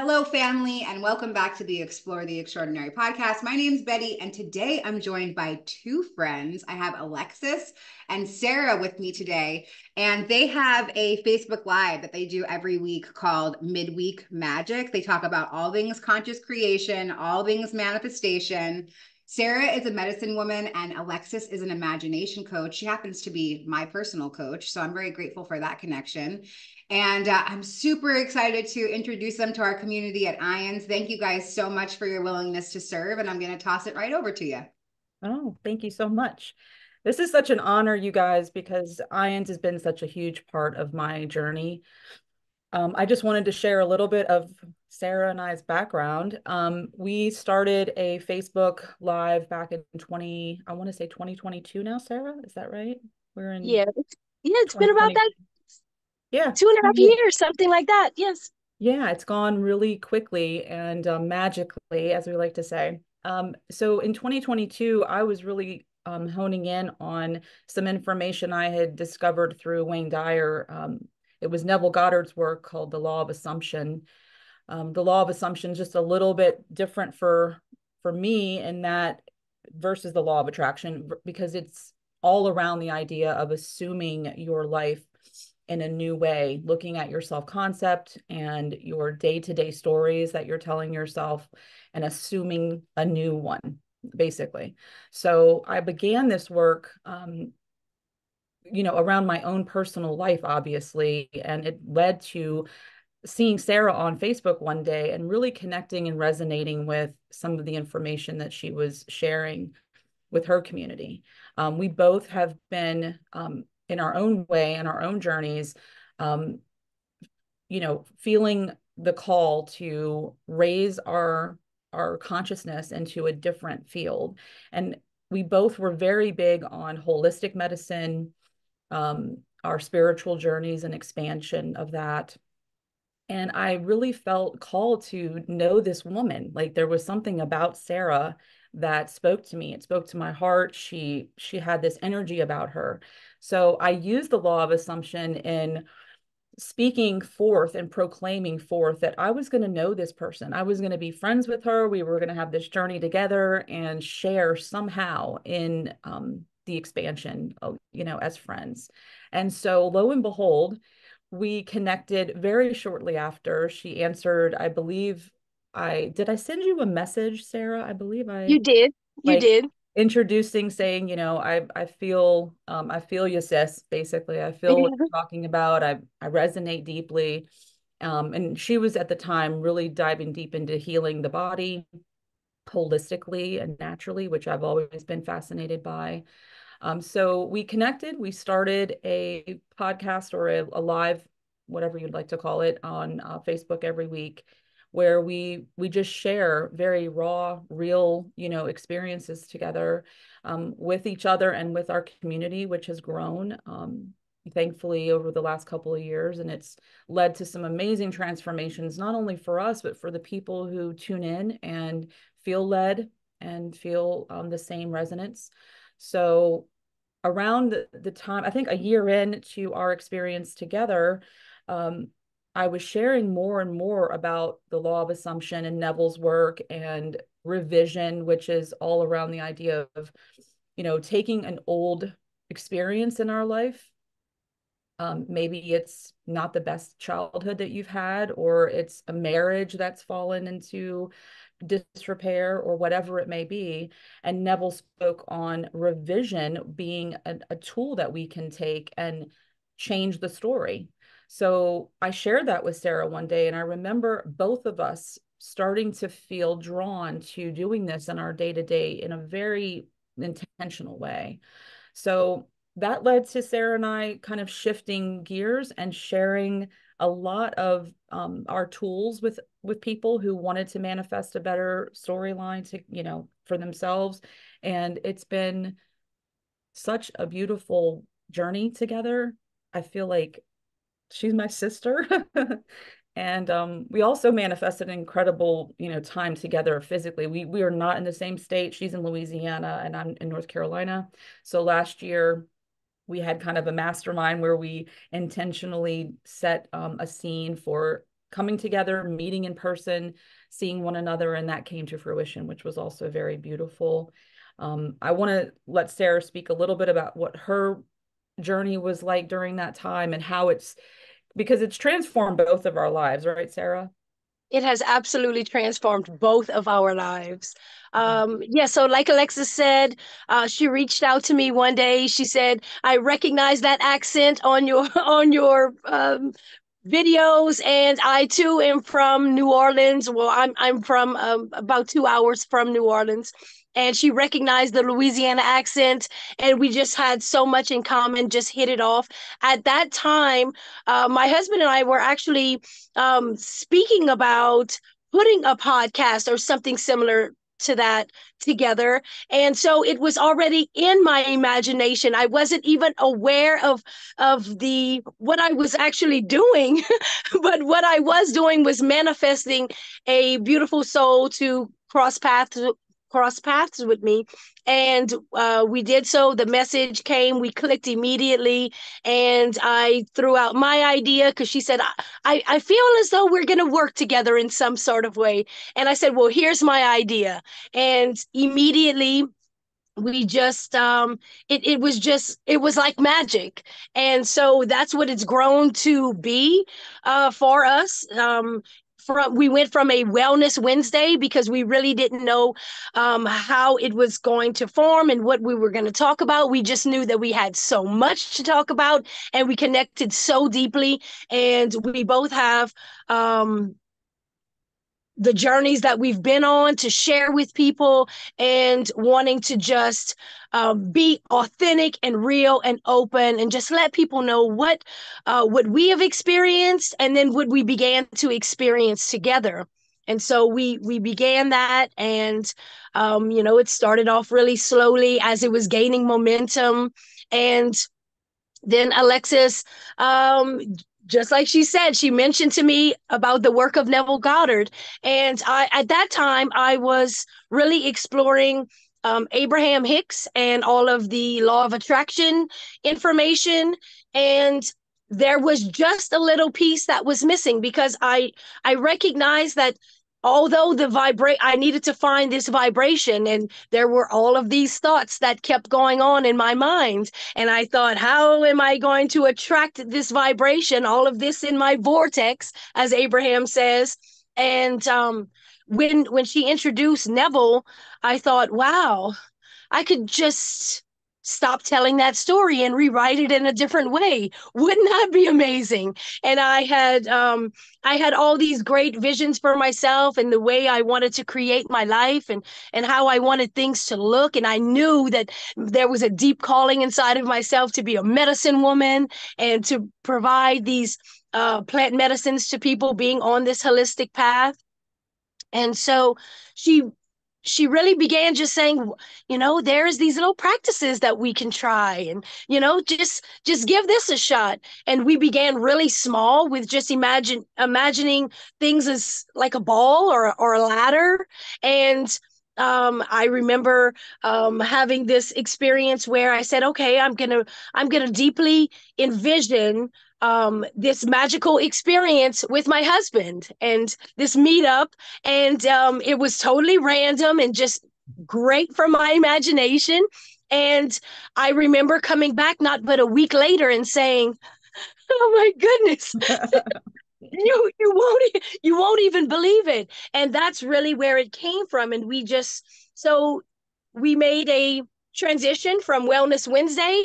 Hello, family, and welcome back to the Explore the Extraordinary podcast. My name's Betty, and today I'm joined by two friends. I have Alexis and Sara with me today, and they have a Facebook Live that they do every week called Midweek Magic. They talk about all things conscious creation, all things manifestation. Sara is a medicine woman, and Alexis is an imagination coach. She happens to be my personal coach, so I'm very grateful for that connection. And I'm super excited to introduce them to our community at IANDS. Thank you guys so much for your willingness to serve. And I'm going to toss it right over to you. Oh, thank you so much. This is such an honor, you guys, because IANDS has been such a huge part of my journey. I just wanted to share a little bit of Sara and I's background. We started a Facebook Live back in I want to say 2022 now, Sara. Is that right? We're in It's been about 2020. that Yeah. 2.5 years, something like that. Yes. Yeah, it's gone really quickly and magically, as we like to say. So in 2022, I was really honing in on some information I had discovered through Wayne Dyer. It was Neville Goddard's work called The Law of Assumption. The Law of Assumption is just a little bit different for me in that versus the Law of Attraction, because it's all around the idea of assuming your life in a new way, looking at your self-concept and your day-to-day stories that you're telling yourself and assuming a new one, basically. So I began this work, around my own personal life, obviously, and it led to seeing Sara on Facebook one day and really connecting and resonating with some of the information that she was sharing with her community. We both have been in our own way, in our own journeys, feeling the call to raise our consciousness into a different field. And we both were very big on holistic medicine, our spiritual journeys and expansion of that. And I really felt called to know this woman. Like there was something about Sara that spoke to me. It spoke to my heart. She had this energy about her. So I used the law of assumption in speaking forth and proclaiming forth that I was going to know this person. I was going to be friends with her. We were going to have this journey together and share somehow in the expansion, as friends. And so lo and behold, we connected very shortly after. She answered, I believe I send you a message, Sara? I believe You did. You like did. introducing, saying, I feel you, sis. Basically, I feel what you're talking about. I resonate deeply. And she was at the time really diving deep into healing the body holistically and naturally, which I've always been fascinated by. So we connected. We started a podcast or a live, whatever you'd like to call it, on Facebook every week, where we just share very raw, real, experiences together with each other and with our community, which has grown thankfully over the last couple of years. And it's led to some amazing transformations, not only for us, but for the people who tune in and feel led and feel the same resonance. So around the time, I think a year into our experience together, I was sharing more and more about the law of assumption and Neville's work and revision, which is all around the idea of, taking an old experience in our life. Maybe it's not the best childhood that you've had, or it's a marriage that's fallen into disrepair or whatever it may be. And Neville spoke on revision being a tool that we can take and change the story. So I shared that with Sara one day, and I remember both of us starting to feel drawn to doing this in our day-to-day in a very intentional way. So that led to Sara and I kind of shifting gears and sharing a lot of our tools with people who wanted to manifest a better storyline to, for themselves. And it's been such a beautiful journey together. I feel like she's my sister. And we also manifested an incredible, time together physically. We are not in the same state. She's in Louisiana and I'm in North Carolina. So last year we had kind of a mastermind where we intentionally set a scene for coming together, meeting in person, seeing one another, and that came to fruition, which was also very beautiful. I want to let Sara speak a little bit about what her journey was like during that time and how because it's transformed both of our lives, right, Sara? It has absolutely transformed both of our lives. Yeah, so like Alexis said, she reached out to me one day. She said, "I recognize that accent on your on your videos, and I too am from New Orleans. Well, I'm from about 2 hours from New Orleans." And she recognized the Louisiana accent, and we just had so much in common, just hit it off. At that time, my husband and I were actually speaking about putting a podcast or something similar to that together. And so it was already in my imagination. I wasn't even aware of the what I was actually doing, but what I was doing was manifesting a beautiful soul to cross paths with me. And we did so. The message came, we clicked immediately, and I threw out my idea because she said, I feel as though we're going to work together in some sort of way. And I said, well, here's my idea. And immediately we just it was like magic. And so that's what it's grown to be for us. We went from a wellness Wednesday because we really didn't know how it was going to form and what we were going to talk about. We just knew that we had so much to talk about, and we connected so deeply. And we both have the journeys that we've been on to share with people, and wanting to just be authentic and real and open, and just let people know what we have experienced, and then what we began to experience together. And so we began that, and it started off really slowly as it was gaining momentum. And then Alexis, just like she said, she mentioned to me about the work of Neville Goddard. And at that time, I was really exploring Abraham Hicks and all of the law of attraction information. And there was just a little piece that was missing, because I recognized that although I needed to find this vibration, and there were all of these thoughts that kept going on in my mind. And I thought, how am I going to attract this vibration, all of this in my vortex, as Abraham says? And when she introduced Neville, I thought, wow, I could just stop telling that story and rewrite it in a different way. Wouldn't that be amazing? And I had all these great visions for myself, and the way I wanted to create my life, and how I wanted things to look. And I knew that there was a deep calling inside of myself to be a medicine woman, and to provide these plant medicines to people, being on this holistic path. And so she really began just saying, there's these little practices that we can try, and just give this a shot. And we began really small with just imagining things as like a ball or a ladder. And I remember having this experience where I said, okay, I'm gonna deeply envision this magical experience with my husband, and this meetup. And it was totally random and just great from my imagination. And I remember coming back not but a week later and saying, oh my goodness, you won't even believe it. And that's really where it came from. And we made a transition from Wellness Wednesday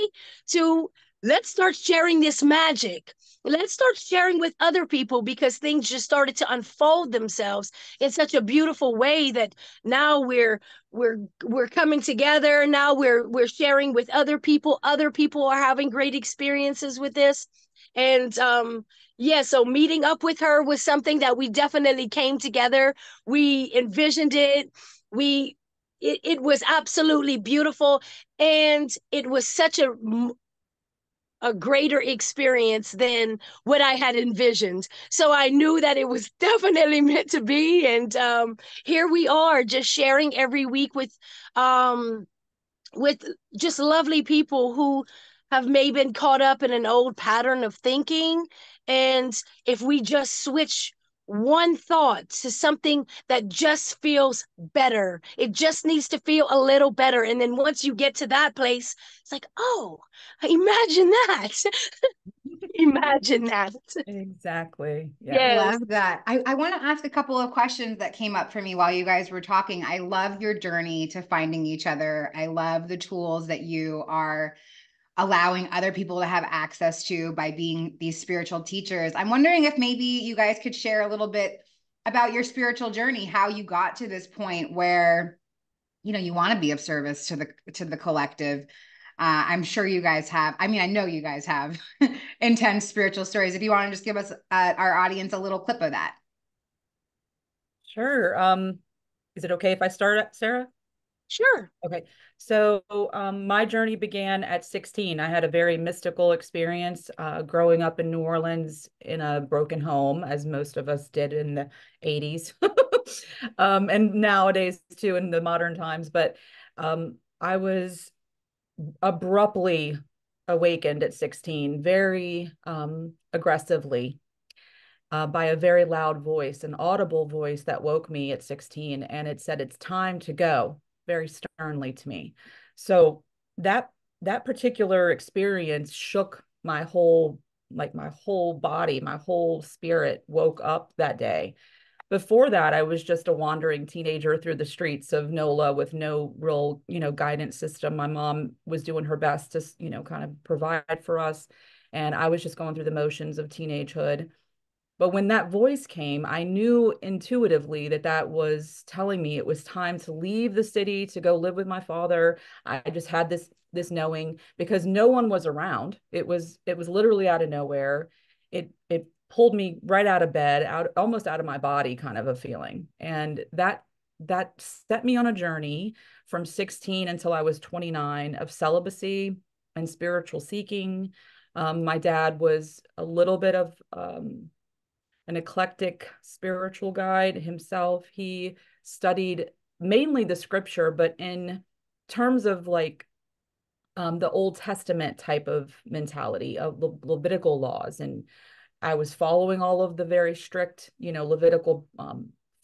to, let's start sharing this magic. Let's start sharing with other people, because things just started to unfold themselves in such a beautiful way that now we're coming together. Now we're sharing with other people. Other people are having great experiences with this. And yeah, so meeting up with her was something that we definitely came together. We envisioned it. It was absolutely beautiful, and it was such a greater experience than what I had envisioned. So I knew that it was definitely meant to be. And here we are, just sharing every week with just lovely people who have maybe been caught up in an old pattern of thinking. And if we just switch one thought to something that just feels better. It just needs to feel a little better. And then once you get to that place, it's like, oh, imagine that. Imagine that. Exactly. Yeah. Yes. Love that. I want to ask a couple of questions that came up for me while you guys were talking. I love your journey to finding each other. I love the tools that you are allowing other people to have access to by being these spiritual teachers. I'm wondering if maybe you guys could share a little bit about your spiritual journey, how you got to this point where, you know, you want to be of service to the collective. I'm sure you guys have. I mean, I know you guys have intense spiritual stories. If you want to just give us our audience a little clip of that. Sure. Is it okay if I start, Sarah? Sure. Okay. So my journey began at 16. I had a very mystical experience growing up in New Orleans in a broken home, as most of us did in the 80s. And nowadays too in the modern times. But I was abruptly awakened at 16, very aggressively by a very loud voice, an audible voice that woke me at 16. And it said, "It's time to go," very sternly to me. So that that particular experience shook my whole, like my whole body, my whole spirit woke up that day. Before that, I was just a wandering teenager through the streets of NOLA with no real, guidance system. My mom was doing her best to, kind of provide for us. And I was just going through the motions of teenagehood. But when that voice came, I knew intuitively that that was telling me it was time to leave the city to go live with my father. I just had this knowing because no one was around. It was literally out of nowhere. It pulled me right out of bed, out almost out of my body, kind of a feeling. And that set me on a journey from 16 until I was 29 of celibacy and spiritual seeking. My dad was a little bit of an eclectic spiritual guide himself. He studied mainly the scripture, but in terms of like the Old Testament type of mentality of the Levitical laws. And I was following all of the very strict, Levitical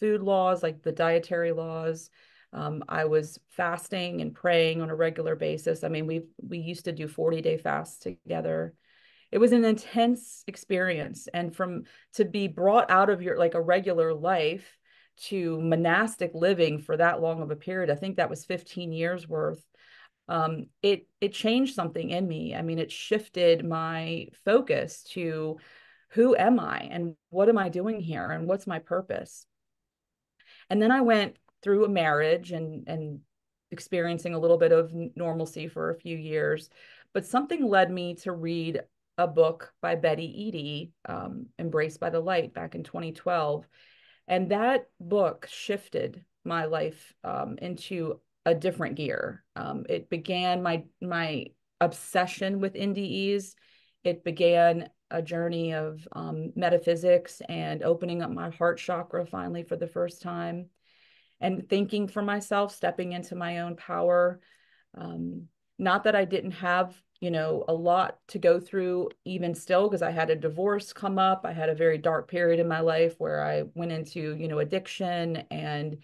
food laws, like the dietary laws. I was fasting and praying on a regular basis. I mean, we used to do 40-day fasts together. It was an intense experience. And from to be brought out of your like a regular life to monastic living for that long of a period, I think that was 15 years worth. It changed something in me. I mean, it shifted my focus to who am I and what am I doing here and what's my purpose? And then I went through a marriage and experiencing a little bit of normalcy for a few years. But something led me to read a book by Betty Eadie, Embraced by the Light, back in 2012. And that book shifted my life into a different gear. It began my obsession with NDEs. It began a journey of metaphysics and opening up my heart chakra finally for the first time and thinking for myself, stepping into my own power. Not that I didn't have, a lot to go through even still, because I had a divorce come up. I had a very dark period in my life where I went into, addiction and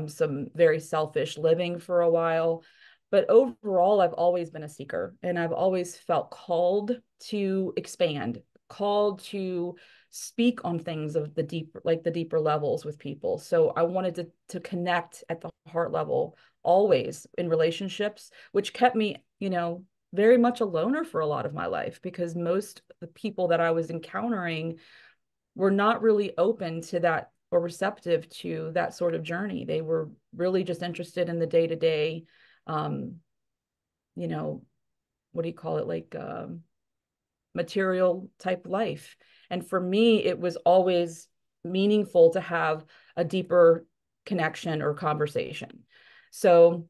some very selfish living for a while. But overall, I've always been a seeker and I've always felt called to expand, called to speak on things of the deeper, like the deeper levels with people. So I wanted to connect at the heart level always in relationships, which kept me, very much a loner for a lot of my life because most of the people that I was encountering were not really open to that or receptive to that sort of journey. They were really just interested in the day-to-day, you know, what do you call it? Like material type life. And for me, it was always meaningful to have a deeper connection or conversation. So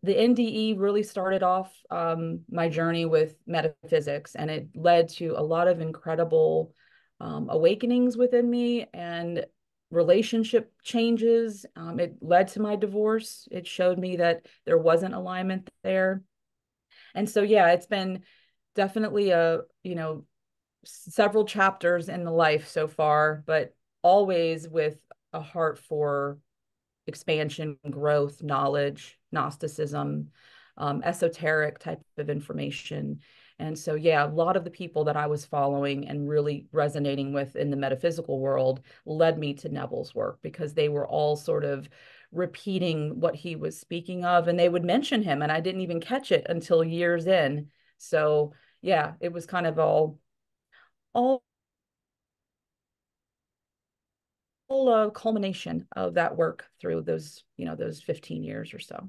the NDE really started off my journey with metaphysics, and it led to a lot of incredible awakenings within me and relationship changes. It led to my divorce. It showed me that there wasn't alignment there. And so, yeah, it's been definitely several chapters in the life so far, but always with a heart for expansion, growth, knowledge, Gnosticism, esoteric type of information. And so, yeah, a lot of the people that I was following and really resonating with in the metaphysical world led me to Neville's work, because they were all sort of repeating what he was speaking of, and they would mention him, and I didn't even catch it until years in. So, yeah, it was kind of all a culmination of that work through those, those 15 years or so.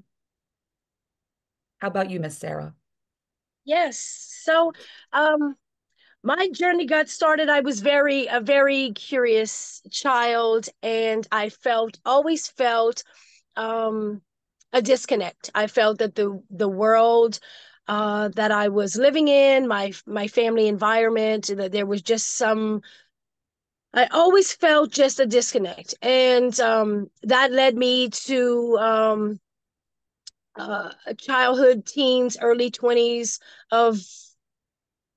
How about you, Miss Sara? Yes. So, my journey got started. I was a very curious child, and I always felt, a disconnect. I felt that the world that I was living in, my family environment, that there was just I always felt just a disconnect. And that led me to childhood, teens, early 20s of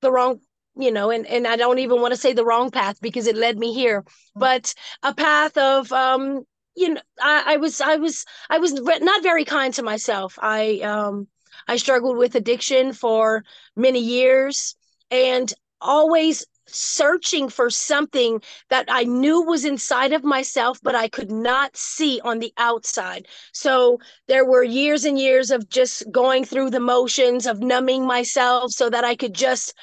the wrong, and I don't even want to say the wrong path because it led me here, but a path of, I was not very kind to myself. I struggled with addiction for many years, and always searching for something that I knew was inside of myself, but I could not see on the outside. So there were years and years of just going through the motions of numbing myself so that I could just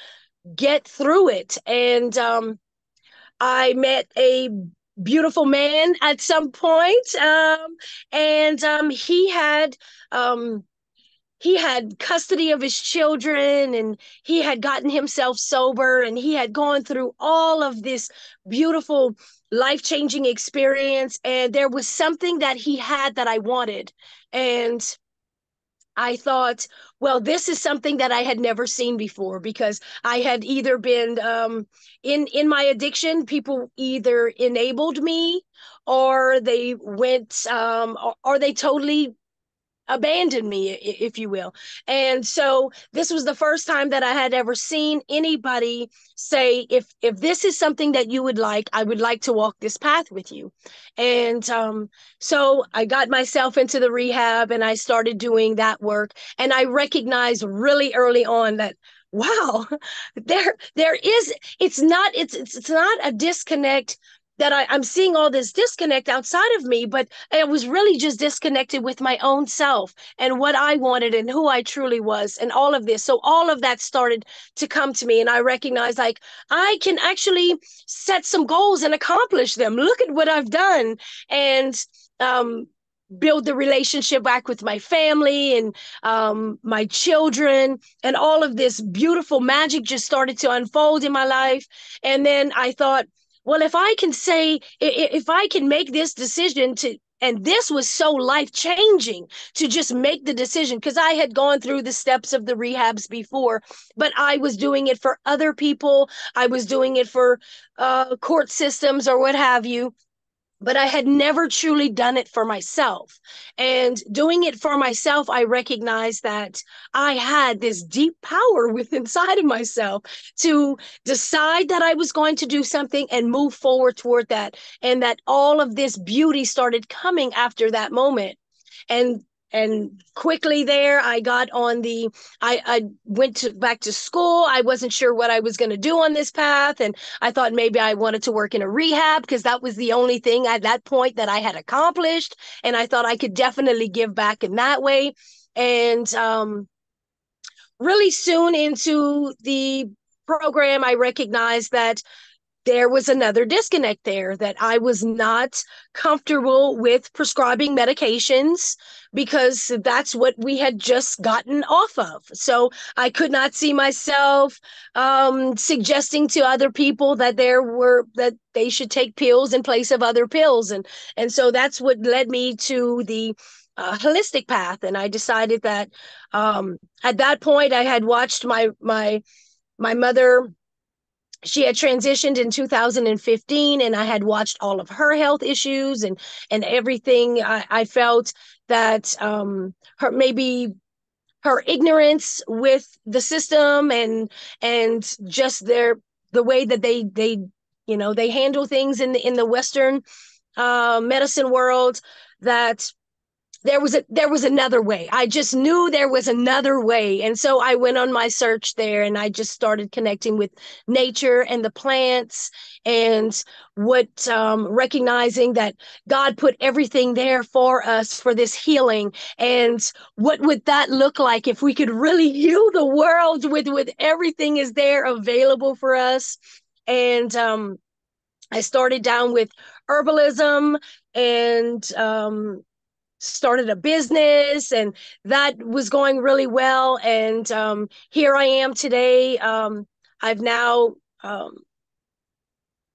get through it. And I met a beautiful man at some point, and um, he had custody of his children, and he had gotten himself sober, and he had gone through all of this beautiful life-changing experience, and there was something that he had that I wanted. And I thought, well, this is something that I had never seen before, because I had either been in my addiction, people either enabled me, or they went or they totally abandoned me, if you will. And so this was the first time that I had ever seen anybody say, if this is something that you would like, I would like to walk this path with you. And so I got myself into the rehab, and I started doing that work. And I recognized really early on that, wow, there is, it's not a disconnect, that I'm seeing all this disconnect outside of me, but I was really just disconnected with my own self and what I wanted and who I truly was and all of this. So all of that started to come to me, and I recognized, like, I can actually set some goals and accomplish them. Look at what I've done. And build the relationship back with my family and my children, and all of this beautiful magic just started to unfold in my life. And then I thought, well, if I can make this decision to, and this was so life changing to just make the decision, because I had gone through the steps of the rehabs before, but I was doing it for other people. I was doing it for court systems or what have you, but I had never truly done it for myself. And doing it for myself, I recognized that I had this deep power within inside of myself to decide that I was going to do something and move forward toward that. And that all of this beauty started coming after that moment. And quickly there, I got on I went back to school. I wasn't sure what I was going to do on this path. And I thought maybe I wanted to work in a rehab, because that was the only thing at that point that I had accomplished. And I thought I could definitely give back in that way. And really soon into the program, I recognized that there was another disconnect there, that I was not comfortable with prescribing medications, because that's what we had just gotten off of. So I could not see myself suggesting to other people that that they should take pills in place of other pills. And so that's what led me to the holistic path. And I decided that at that point I had watched my mother. She had transitioned in 2015, and I had watched all of her health issues and everything. I felt that her ignorance with the system and just the way that they You know, they handle things in the Western medicine world that there was another way. I just knew there was another way. And so I went on my search there, and I just started connecting with nature and the plants, and recognizing that God put everything there for us for this healing. And what would that look like if we could really heal the world with everything is there available for us? And I started down with herbalism, and started a business, and that was going really well. And here I am today. I've now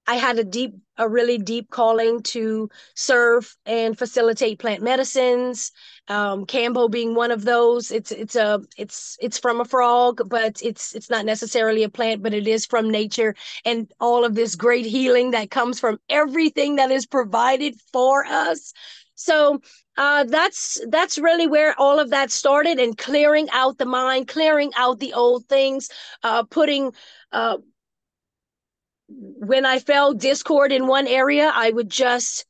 I had a really deep calling to serve and facilitate plant medicines. Kambo being one of those. It's from a frog, but it's not necessarily a plant, but it is from nature, and all of this great healing that comes from everything that is provided for us. So that's really where all of that started, and clearing out the mind, clearing out the old things, putting when I felt discord in one area, I would just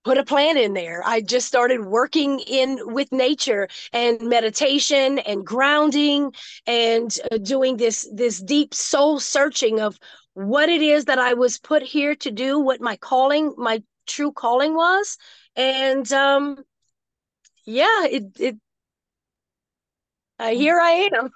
put a plant in there. I just started working in with nature and meditation and grounding, and doing this deep soul searching of what it is that I was put here to do, what my calling, my true calling was. And yeah, it here I am.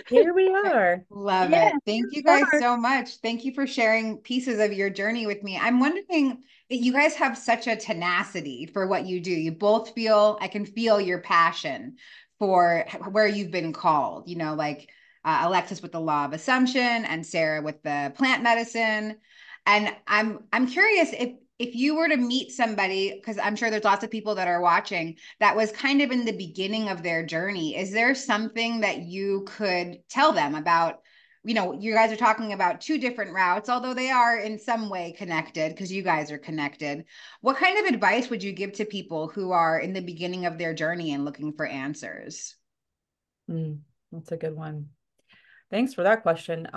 Here we are. Love Yeah, it. Thank you guys so much. Thank you for sharing pieces of your journey with me. I'm wondering that you guys have such a tenacity for what you do. You both I can feel your passion for where you've been called, you know, like Alexis with the law of assumption and Sara with the plant medicine. And I'm curious if you were to meet somebody, because I'm sure there's lots of people that are watching that was kind of in the beginning of their journey, is there something that you could tell them about? You know, you guys are talking about two different routes, although they are in some way connected because you guys are connected. What kind of advice would you give to people who are in the beginning of their journey and looking for answers? That's a good one. Thanks for that question.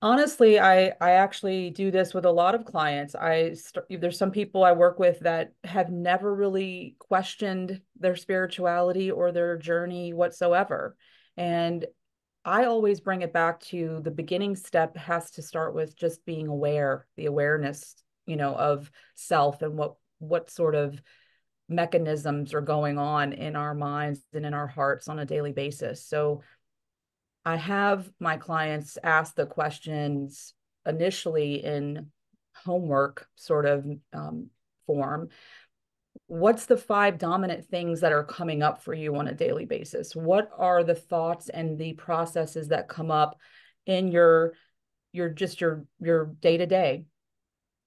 Honestly, I actually do this with a lot of clients. There's some people I work with that have never really questioned their spirituality or their journey whatsoever. And I always bring it back to the beginning step has to start with just being aware, the awareness, you know, of self and what sort of mechanisms are going on in our minds and in our hearts on a daily basis. So I have my clients ask the questions initially in homework sort of form. What's the 5 dominant things that are coming up for you on a daily basis? What are the thoughts and the processes that come up in your day to day?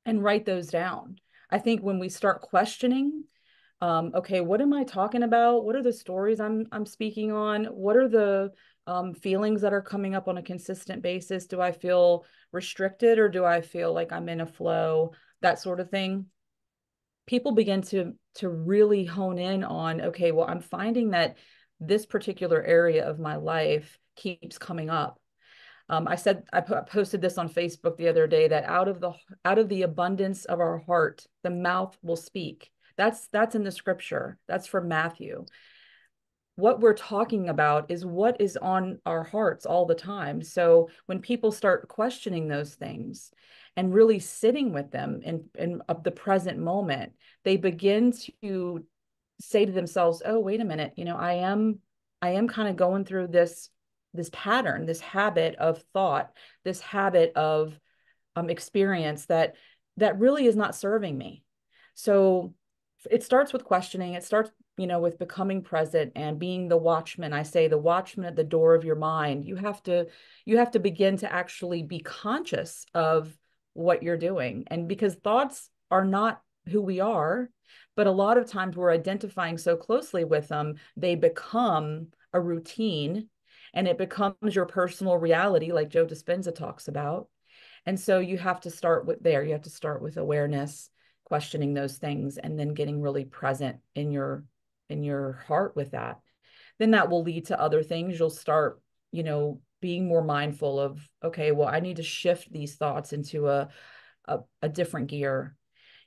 And write those down. I think when we start questioning, okay, what am I talking about? What are the stories I'm speaking on? What are the feelings that are coming up on a consistent basis? Do I feel restricted, or do I feel like I'm in a flow? That sort of thing. People begin to really hone in on, okay, well, I'm finding that this particular area of my life keeps coming up. I posted this on Facebook the other day, that out of the abundance of our heart, the mouth will speak. That's in the scripture. That's from Matthew. What we're talking about is what is on our hearts all the time. So when people start questioning those things and really sitting with them in the present moment, they begin to say to themselves, oh, wait a minute, you know, I am kind of going through this pattern, this habit of thought, this habit of experience that really is not serving me. So it starts with questioning. It starts, you know, with becoming present and being the watchman. I say the watchman at the door of your mind. You have to begin to actually be conscious of what you're doing. And because thoughts are not who we are, but a lot of times we're identifying so closely with them, they become a routine, and it becomes your personal reality, like Joe Dispenza talks about. And so you have to start with there. You have to start with awareness, questioning those things, and then getting really present in your heart with that. Then that will lead to other things. You'll start, you know, being more mindful of, okay, well, I need to shift these thoughts into a different gear.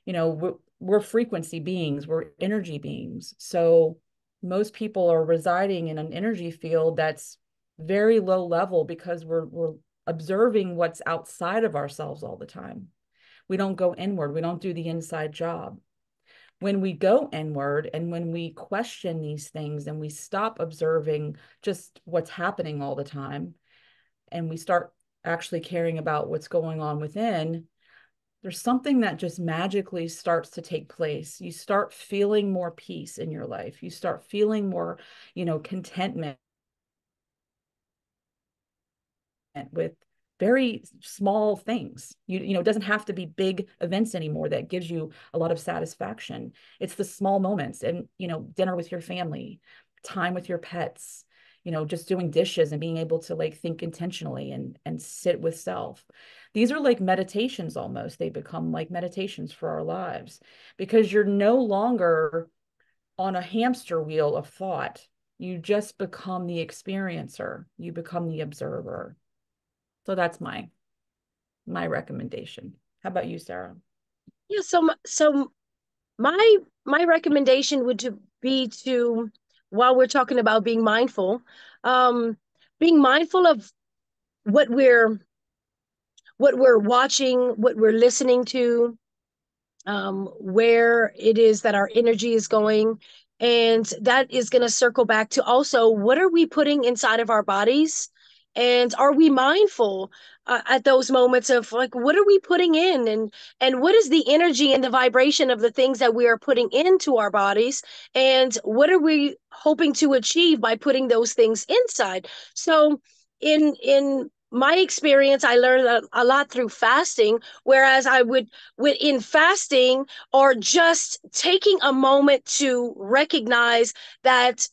You know, we're frequency beings, we're energy beings. So most people are residing in an energy field that's very low level because we're observing what's outside of ourselves all the time. We don't go inward. We don't do the inside job. When we go inward and when we question these things and we stop observing just what's happening all the time and we start actually caring about what's going on within, there's something that just magically starts to take place. You start feeling more peace in your life. You start feeling more, contentment with very small things. It doesn't have to be big events anymore that gives you a lot of satisfaction. It's the small moments and, dinner with your family, time with your pets, just doing dishes and being able to like think intentionally and sit with self. These are like meditations almost. They become like meditations for our lives because you're no longer on a hamster wheel of thought. You just become the experiencer. You become the observer. So that's my recommendation. How about you, Sara? Yeah, so my recommendation would be to, while we're talking about being mindful of what we're watching, what we're listening to, where it is that our energy is going. And that is going to circle back to also, what are we putting inside of our bodies? And are we mindful at those moments of like, what are we putting in? And what is the energy and the vibration of the things that we are putting into our bodies? And what are we hoping to achieve by putting those things inside? So in my experience, I learned a lot through fasting, whereas I would in fasting or just taking a moment to recognize that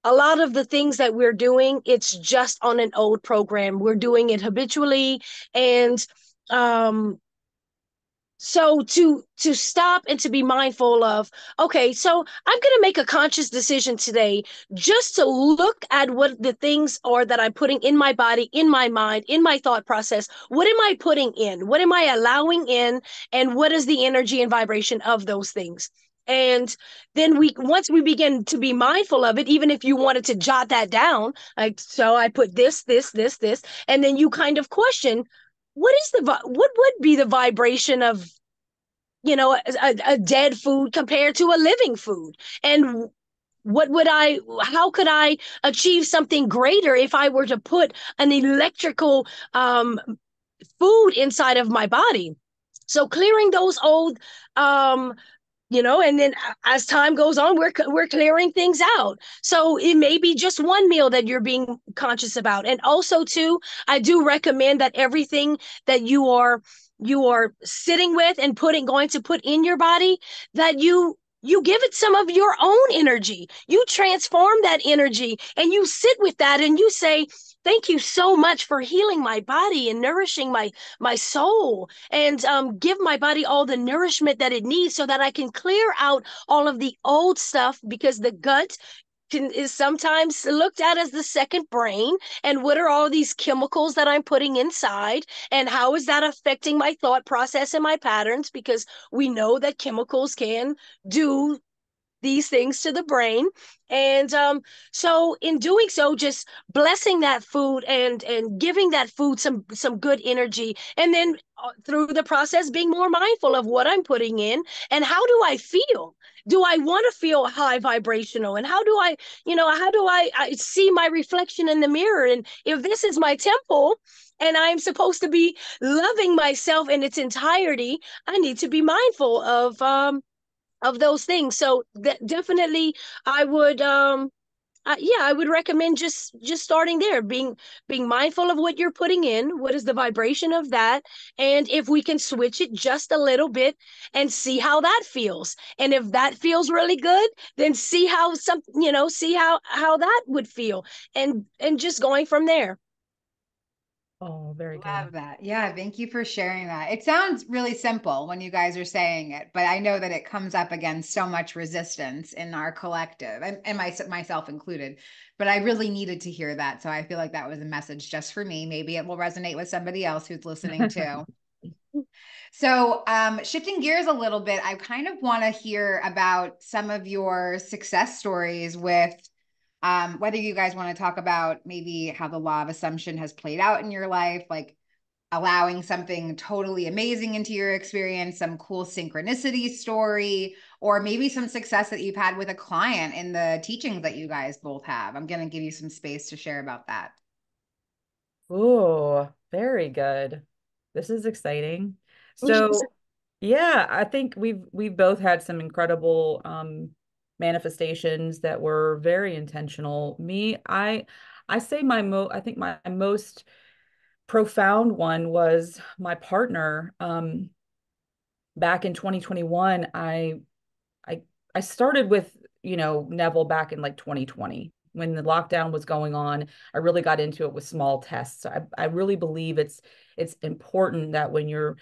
a lot of the things that we're doing, it's just on an old program. We're doing it habitually. And um, so to stop and to be mindful of, okay, so I'm going to make a conscious decision today just to look at what the things are that I'm putting in my body, in my mind, in my thought process. What am I putting in? What am I allowing in? And what is the energy and vibration of those things? And then once we begin to be mindful of it, even if you wanted to jot that down, like, so I put this, and then you kind of question, what would be the vibration of a dead food compared to a living food? And how could I achieve something greater if I were to put an electrical food inside of my body? So clearing those old and then as time goes on, we're clearing things out. So it may be just one meal that you're being conscious about. And also too, I do recommend that everything that you are sitting with and going to put in your body, that you give it some of your own energy. You transform that energy and you sit with that and you say, thank you so much for healing my body and nourishing my soul, and give my body all the nourishment that it needs so that I can clear out all of the old stuff, because the gut is sometimes looked at as the second brain. And what are all these chemicals that I'm putting inside, and how is that affecting my thought process and my patterns? Because we know that chemicals can do these things to the brain. And so in doing so, just blessing that food and giving that food some good energy, and then through the process being more mindful of what I'm putting in and how do I feel. Do I want to feel high vibrational? And how do I see my reflection in the mirror? And if this is my temple and I'm supposed to be loving myself in its entirety, I need to be mindful of those things. So definitely I would I would recommend just starting there, being mindful of what you're putting in, what is the vibration of that, and if we can switch it just a little bit and see how that feels. And if that feels really good, then see how that would feel, and just going from there. Oh, very good. Love that. Yeah, thank you for sharing that. It sounds really simple when you guys are saying it, but I know that it comes up against so much resistance in our collective, and myself included. But I really needed to hear that. So I feel like that was a message just for me. Maybe it will resonate with somebody else who's listening too. So, shifting gears a little bit, I kind of want to hear about some of your success stories with whether you guys want to talk about maybe how the law of assumption has played out in your life, like allowing something totally amazing into your experience, some cool synchronicity story, or maybe some success that you've had with a client in the teachings that you guys both have. I'm going to give you some space to share about that. Oh, very good. This is exciting. Yes. So, yeah, I think we've both had some incredible manifestations that were very intentional. I say I think my most profound one was my partner. Back in 2021, I I started with, Neville back in like 2020 when the lockdown was going on. I really got into it with small tests. I really believe it's important that when you're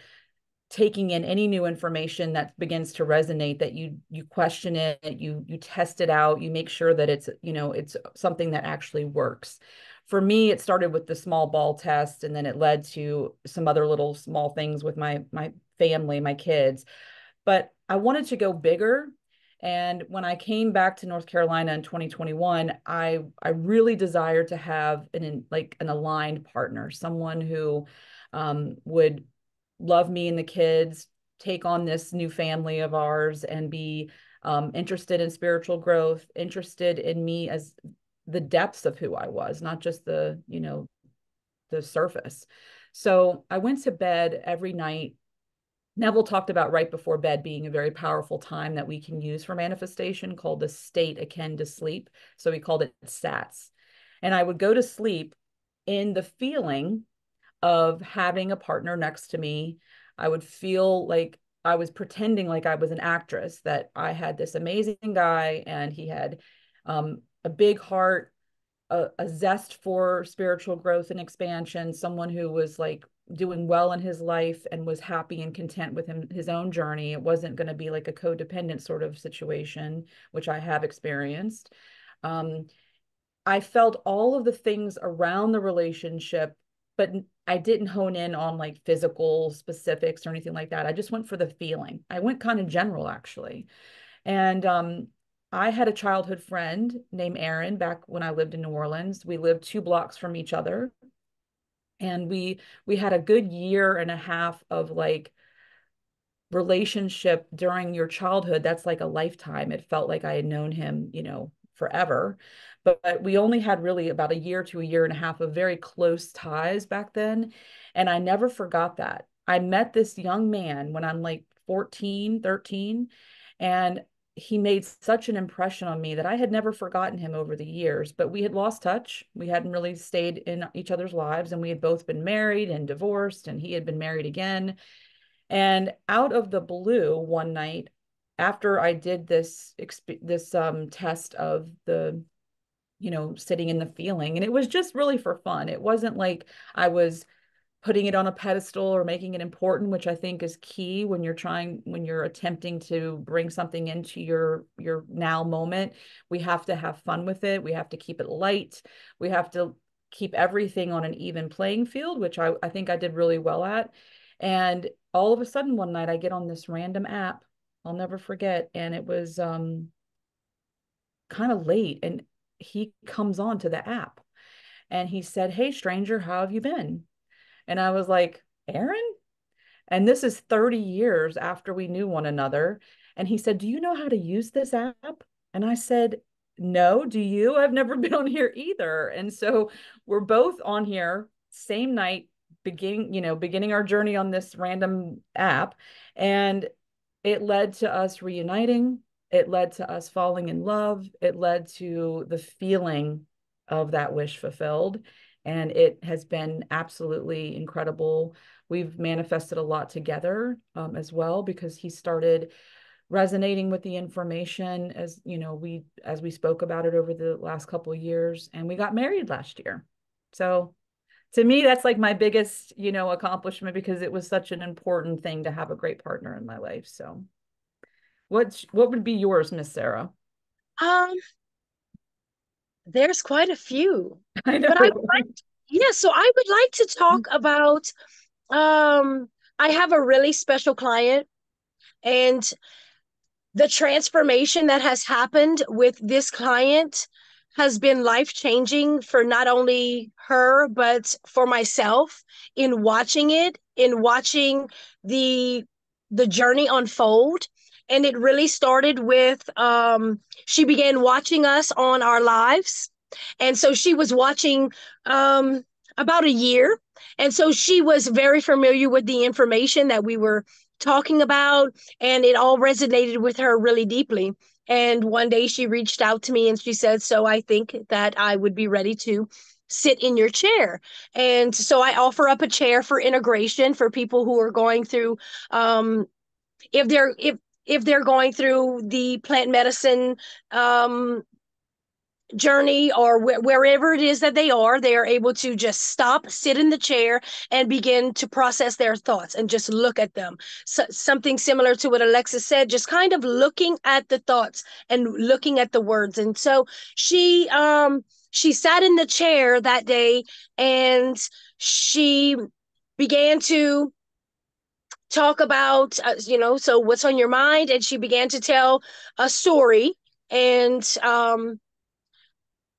taking in any new information that begins to resonate, that you question it, you test it out, you make sure that it's something that actually works. For me, it started with the small ball test, and then it led to some other little small things with my family, my kids. But I wanted to go bigger. And when I came back to North Carolina in 2021, I really desired to have an aligned partner, someone who would love me and the kids, take on this new family of ours, and be interested in spiritual growth, interested in me as the depths of who I was, not just the surface. So I went to bed every night. Neville talked about right before bed being a very powerful time that we can use for manifestation, called the state akin to sleep. So he called it SATS. And I would go to sleep in the feeling of having a partner next to me. I would feel like I was pretending like I was an actress, that I had this amazing guy and he had a big heart, a zest for spiritual growth and expansion, someone who was like doing well in his life and was happy and content with his own journey. It wasn't going to be like a codependent sort of situation, which I have experienced. Um, I felt all of the things around the relationship, but I didn't hone in on like physical specifics or anything like that. I just went for the feeling. I went kind of general, actually. And I had a childhood friend named Erin back when I lived in New Orleans. We lived 2 blocks from each other. And we had a good year and a half of like relationship during your childhood. That's like a lifetime. It felt like I had known him, forever. But we only had really about a year to a year and a half of very close ties back then. And I never forgot that. I met this young man when I'm like 14, 13, and he made such an impression on me that I had never forgotten him over the years. But we had lost touch. We hadn't really stayed in each other's lives, and we had both been married and divorced, and he had been married again. And out of the blue, one night, after I did this test of the, sitting in the feeling, and it was just really for fun. It wasn't like I was putting it on a pedestal or making it important, which I think is key when you're attempting to bring something into your now moment. We have to have fun with it. We have to keep it light. We have to keep everything on an even playing field, which I think I did really well at. And all of a sudden one night I get on this random app, I'll never forget, and it was kind of late, and he comes on to the app and he said, "Hey stranger, how have you been?" And I was like, "Aaron?" And this is 30 years after we knew one another. And he said, "Do you know how to use this app?" And I said, "No, do you? I've never been on here either." And so we're both on here same night, beginning our journey on this random app. And it led to us reuniting. It led to us falling in love. It led to the feeling of that wish fulfilled. And it has been absolutely incredible. We've manifested a lot together as well, because he started resonating with the information as we spoke about it over the last couple of years, and we got married last year. So to me, that's like my biggest, accomplishment, because it was such an important thing to have a great partner in my life. So what would be yours, Miss Sara? Um, there's quite a few, I know. but so I would like to talk about, I have a really special client, and the transformation that has happened with this client has been life-changing for not only her, but for myself, in watching the journey unfold. And it really started with, she began watching us on our lives. And so she was watching about a year. And so she was very familiar with the information that we were talking about, and it all resonated with her really deeply. And one day she reached out to me and she said, so I think that I would be ready to sit in your chair. And so I offer up a chair for integration for people who are going through, if they're going through the plant medicine journey, or wherever it is that they are able to just stop, sit in the chair, and begin to process their thoughts and just look at them. So, something similar to what Alexis said, just kind of looking at the thoughts and looking at the words. And so she sat in the chair that day, and she began to talk about, so what's on your mind? And she began to tell a story. And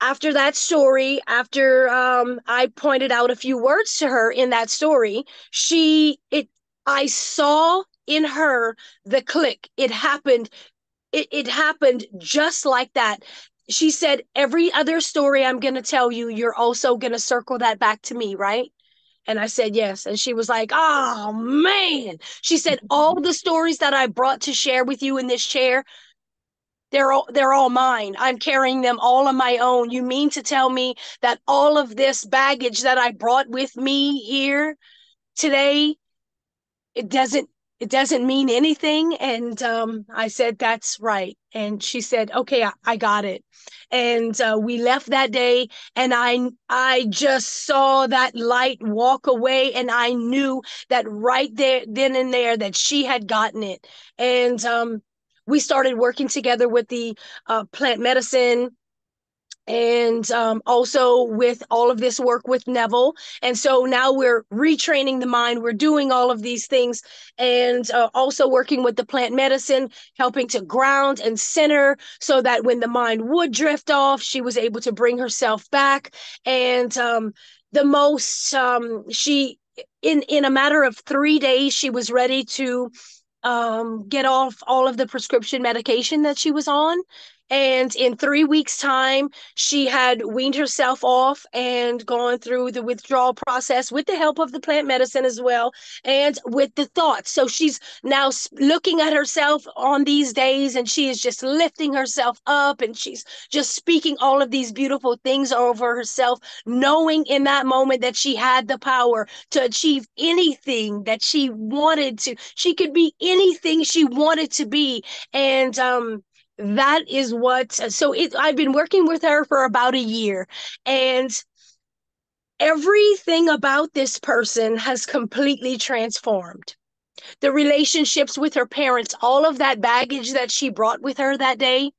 after that story, after I pointed out a few words to her in that story, I saw in her the click. It happened. It happened just like that. She said, every other story I'm going to tell you, you're also going to circle that back to me, right? And I said, yes. And she was like, oh, man. She said, all the stories that I brought to share with you in this chair, they're all mine. I'm carrying them all on my own. You mean to tell me that all of this baggage that I brought with me here today, it doesn't mean anything? And I said, that's right. And she said, okay, I got it. And we left that day, and I just saw that light walk away, and I knew that right there, then and there, that she had gotten it. And we started working together with the plant medicine, and also with all of this work with Neville. And so now we're retraining the mind. We're doing all of these things, and also working with the plant medicine, helping to ground and center so that when the mind would drift off, she was able to bring herself back. And she, in a matter of 3 days, she was ready to get off all of the prescription medication that she was on. And in 3 weeks' time, she had weaned herself off and gone through the withdrawal process with the help of the plant medicine as well, and with the thoughts. So she's now looking at herself on these days, and she is just lifting herself up, and she's just speaking all of these beautiful things over herself, knowing in that moment that she had the power to achieve anything that she wanted to. She could be anything she wanted to be. And that is I've been working with her for about a year, and everything about this person has completely transformed. The relationships with her parents, all of that baggage that she brought with her that day,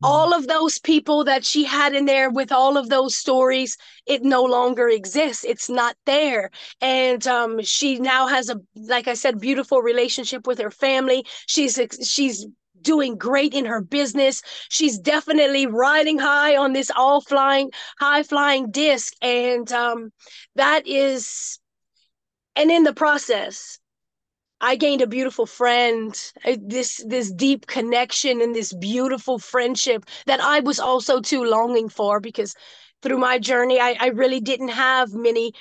all of those people that she had in there with all of those stories, it no longer exists. It's not there. And she now has like I said, beautiful relationship with her family. She's doing great in her business. She's definitely riding high on this high flying disc. And and in the process, I gained a beautiful friend, this deep connection and this beautiful friendship that I was also too longing for, because through my journey, I really didn't have many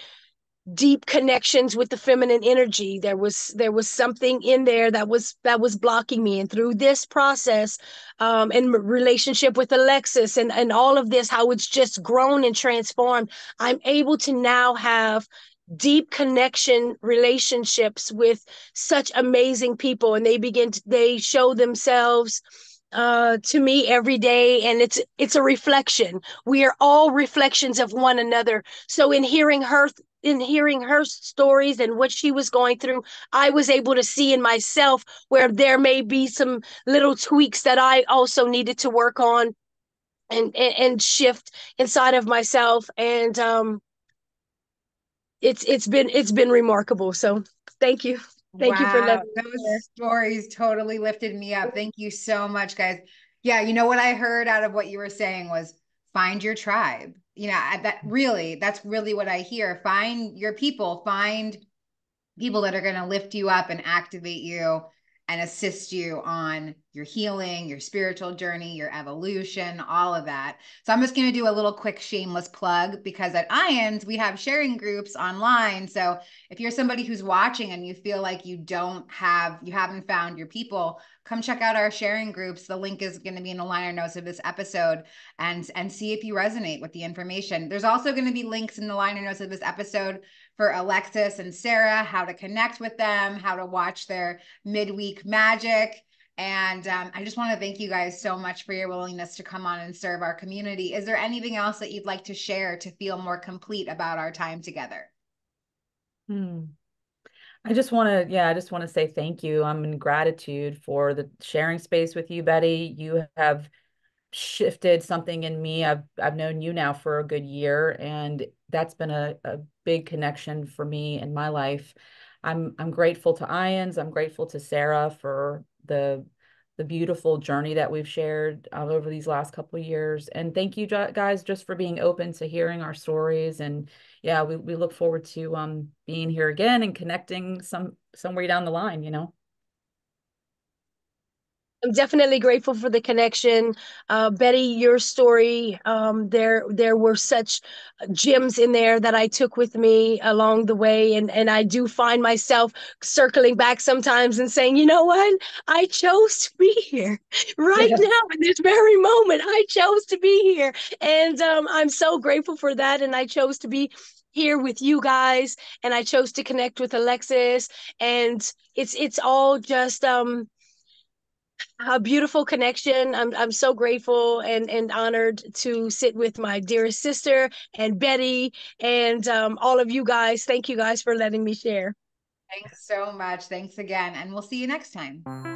deep connections with the feminine energy. There was something in there that was blocking me. And through this process, and relationship with Alexis, and all of this, how it's just grown and transformed, I'm able to now have deep connection relationships with such amazing people, and they show themselves to me every day, and it's a reflection. We are all reflections of one another. So in hearing her stories and what she was going through, I was able to see in myself where there may be some little tweaks that I also needed to work on and shift inside of myself. And it's been remarkable. So thank you. Thank you for Wow, letting me share. those stories totally lifted me up. Thank you so much, guys. Yeah, you know what I heard out of what you were saying was find your tribe. That's really what I hear. Find your people, find people that are going to lift you up and activate you and assist you on your healing, your spiritual journey, your evolution, all of that. So I'm just going to do a little quick shameless plug because at IANDS, we have sharing groups online. So if you're somebody who's watching and you feel like you haven't found your people, come check out our sharing groups. The link is going to be in the liner notes of this episode and see if you resonate with the information. There's also going to be links in the liner notes of this episode for Alexis and Sara, how to connect with them, how to watch their midweek magic. And I just want to thank you guys so much for your willingness to come on and serve our community. Is there anything else that you'd like to share to feel more complete about our time together? I just want to say thank you. I'm in gratitude for the sharing space with you, Betty. You have shifted something in me. I've known you now for a good year, and that's been a big connection for me in my life. I'm grateful to IANDS. I'm grateful to Sara for the beautiful journey that we've shared over these last couple of years. And thank you guys just for being open to hearing our stories. And yeah, we look forward to being here again and connecting somewhere down the line, you know. I'm definitely grateful for the connection. Betty, your story, there were such gems in there that I took with me along the way. And I do find myself circling back sometimes and saying, you know what? I chose to be here right now in this very moment. I chose to be here. And I'm so grateful for that. And I chose to be here with you guys, and I chose to connect with Alexis. And it's all just a beautiful connection. I'm so grateful and honored to sit with my dearest sister and Betty and all of you guys. Thank you guys for letting me share. Thanks so much. Thanks again. And we'll see you next time.